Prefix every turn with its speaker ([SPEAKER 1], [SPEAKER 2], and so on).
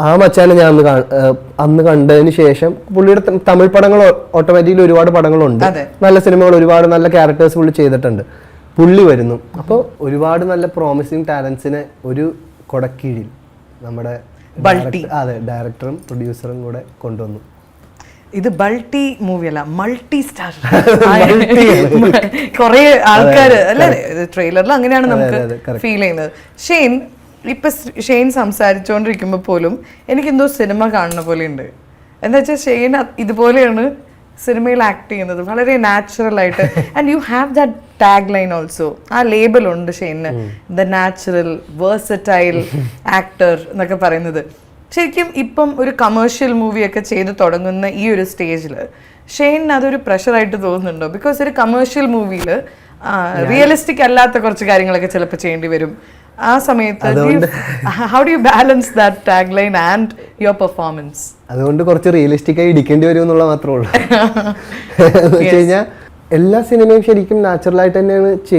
[SPEAKER 1] ആ മച്ചാനെ ഞാൻ അന്ന് കണ്ടതിന് ശേഷം പുള്ളിയുടെ തമിഴ് പടങ്ങൾ ഓട്ടോമാറ്റിക്കലി ഒരുപാട് പടങ്ങളുണ്ട്, നല്ല സിനിമകൾ, ഒരുപാട് നല്ല ക്യാരക്ടേഴ്സ് പുള്ളി ചെയ്തിട്ടുണ്ട്. പുള്ളി വരുന്നു, അപ്പോൾ ഒരുപാട് നല്ല പ്രോമിസിങ് ടാലൻസിനെ ഒരു കൊടക്കീഴിൽ നമ്മുടെ അതെ ഡയറക്ടറും പ്രൊഡ്യൂസറും കൂടെ കൊണ്ടുവന്നു.
[SPEAKER 2] ഇത് ബൾട്ടി മൂവിയല്ല, മൾട്ടി സ്റ്റാർ. കുറെ ആൾക്കാർ അല്ലേ ട്രെയിലറിൽ അങ്ങനെയാണ് നമുക്ക് ഫീൽ ചെയ്യുന്നത്. ഇപ്പൊ ഷെയ്ൻ സംസാരിച്ചുകൊണ്ടിരിക്കുമ്പോൾ പോലും എനിക്കെന്തോ സിനിമ കാണുന്ന പോലെ ഉണ്ട്. എന്താ വെച്ചാൽ ഷെയ്ൻ ഇതുപോലെയാണ് സിനിമയിൽ ആക്ട് ചെയ്യുന്നത്, വളരെ നാച്ചുറൽ ആയിട്ട്. And you have that tag line also, ആ ലേബൽ ഉണ്ട് Shane, the natural versatile actor എന്നൊക്കെ പറയുന്നത്. ശരിക്കും ഇപ്പം ഒരു കമേഴ്ഷ്യൽ മൂവിയൊക്കെ ചെയ്ത് തുടങ്ങുന്ന ഈ ഒരു സ്റ്റേജിൽ ഷെയ്ൻ അതൊരു പ്രഷറായിട്ട് തോന്നുന്നുണ്ടോ? ബിക്കോസ് ഒരു കമേഴ്ഷ്യൽ മൂവിയിൽ റിയലിസ്റ്റിക് അല്ലാത്ത കുറച്ച് കാര്യങ്ങളൊക്കെ ചിലപ്പോൾ ചെയ്യേണ്ടി വരും. ആ സമയത്ത് how do you balance that tag line and your performance?
[SPEAKER 1] അതുകൊണ്ട് കുറച്ച് റിയലിസ്റ്റിക് ആയി ഇരിക്കേണ്ടി വരും എന്നുള്ള മാത്രമേ ഉള്ളൂ. എന്ന് വെച്ച് കഴിഞ്ഞാൽ എല്ലാ സിനിമയും ശരിക്കും നാച്ചുറൽ ആയിട്ട് തന്നെയാണ്